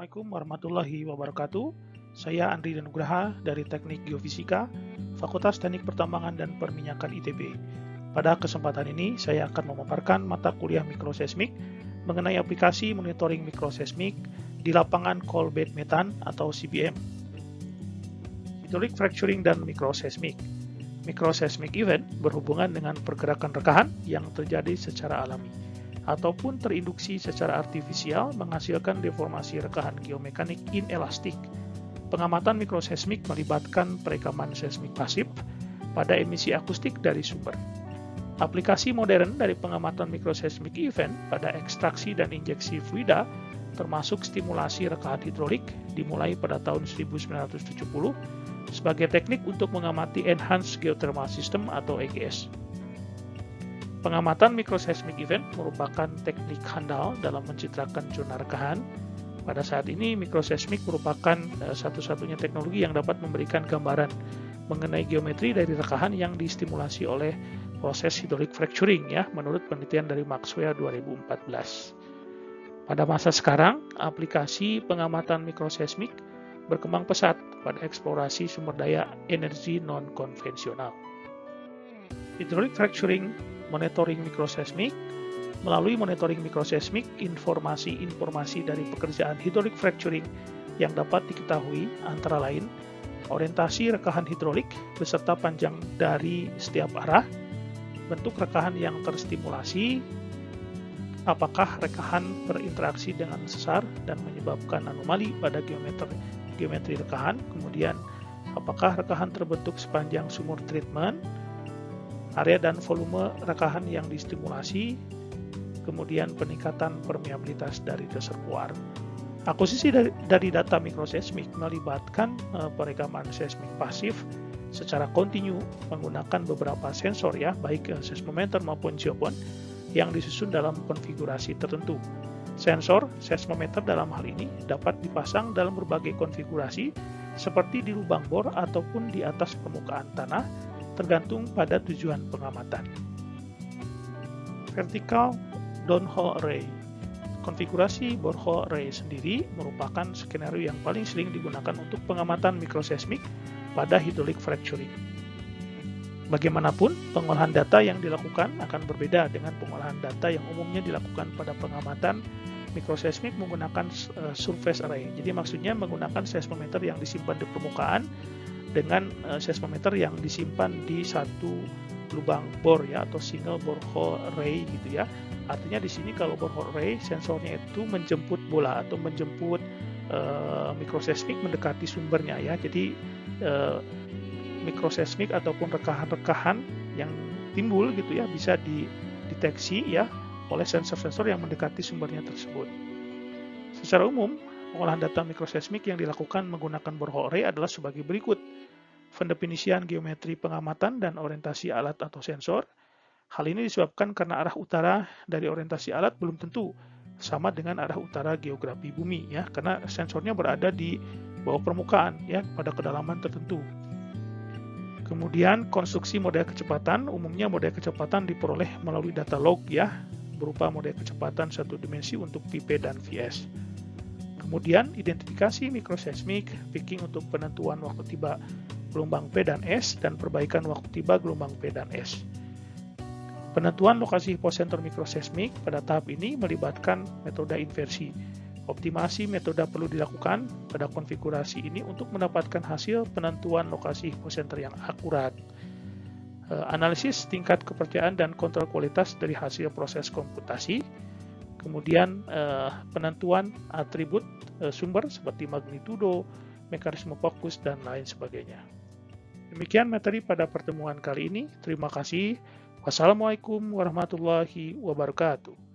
Assalamualaikum warahmatullahi wabarakatuh. Saya Andri Danugraha dari Teknik Geofisika, Fakultas Teknik Pertambangan dan Perminyakan ITB. Pada kesempatan ini, saya akan memaparkan mata kuliah mikroseismik mengenai aplikasi monitoring mikroseismik di lapangan coal bed methane atau CBM. Hydraulic fracturing dan mikroseismik. Mikroseismik event berhubungan dengan pergerakan rekahan yang terjadi secara alami ataupun terinduksi secara artifisial menghasilkan deformasi rekahan geomekanik inelastik. Pengamatan mikroseismik melibatkan perekaman seismik pasif pada emisi akustik dari sumber. Aplikasi modern dari pengamatan mikroseismik event pada ekstraksi dan injeksi fluida termasuk stimulasi rekahan hidrolik dimulai pada tahun 1970 sebagai teknik untuk mengamati Enhanced Geothermal System atau EGS. Pengamatan mikroseismik event merupakan teknik handal dalam mencitrakan zona rekahan. Pada saat ini, mikroseismik merupakan satu-satunya teknologi yang dapat memberikan gambaran mengenai geometri dari rekahan yang distimulasi oleh proses hydraulic fracturing, menurut penelitian dari Maxwell 2014. Pada masa sekarang, aplikasi pengamatan mikroseismik berkembang pesat pada eksplorasi sumber daya energi non-konvensional. Hydraulic fracturing monitoring mikroseismik. Melalui monitoring mikroseismik, informasi-informasi dari pekerjaan hydraulic fracturing yang dapat diketahui antara lain orientasi rekahan hidrolik beserta panjang dari setiap arah, bentuk rekahan yang terstimulasi, apakah rekahan berinteraksi dengan sesar dan menyebabkan anomali pada geometri rekahan, kemudian apakah rekahan terbentuk sepanjang sumur treatment, area dan volume rekahan yang distimulasi, kemudian peningkatan permeabilitas dari reservoir. Akuisisi dari data mikroseismik melibatkan perekaman seismik pasif secara kontinu menggunakan beberapa sensor baik seismometer maupun geobond yang disusun dalam konfigurasi tertentu. Sensor seismometer dalam hal ini dapat dipasang dalam berbagai konfigurasi seperti di lubang bor ataupun di atas permukaan tanah tergantung pada tujuan pengamatan. Vertical downhole array. Konfigurasi borehole array sendiri merupakan skenario yang paling sering digunakan untuk pengamatan mikroseismik pada hydraulic fracturing. Bagaimanapun, pengolahan data yang dilakukan akan berbeda dengan pengolahan data yang umumnya dilakukan pada pengamatan mikroseismik menggunakan surface array. Jadi maksudnya menggunakan seismometer yang disimpan di permukaan dengan seismometer yang disimpan di satu lubang bor atau single borehole array gitu ya. Artinya di sini kalau borehole array sensornya itu menjemput bola atau menjemput mikroseismik mendekati sumbernya ya. Jadi mikroseismik ataupun rekahan-rekahan yang timbul gitu ya bisa dideteksi oleh sensor-sensor yang mendekati sumbernya tersebut. Secara umum, pengolahan data mikroseismik yang dilakukan menggunakan borehole array adalah sebagai berikut. Pendefinisian geometri pengamatan dan orientasi alat atau sensor. Hal ini disebabkan karena arah utara dari orientasi alat belum tentu sama dengan arah utara geografi bumi karena sensornya berada di bawah permukaan pada kedalaman tertentu. Kemudian konstruksi model kecepatan, umumnya model kecepatan diperoleh melalui data log berupa model kecepatan satu dimensi untuk Vp dan Vs. Kemudian identifikasi mikroseismik, picking untuk penentuan waktu tiba gelombang P dan S dan perbaikan waktu tiba gelombang P dan S. Penentuan lokasi hiposenter mikroseismik pada tahap ini melibatkan metode inversi. Optimasi metode perlu dilakukan pada konfigurasi ini untuk mendapatkan hasil penentuan lokasi hiposenter yang akurat. Analisis tingkat kepercayaan dan kontrol kualitas dari hasil proses komputasi. Kemudian penentuan atribut sumber seperti magnitudo, mekanisme fokus, dan lain sebagainya. Demikian materi pada pertemuan kali ini. Terima kasih. Wassalamualaikum warahmatullahi wabarakatuh.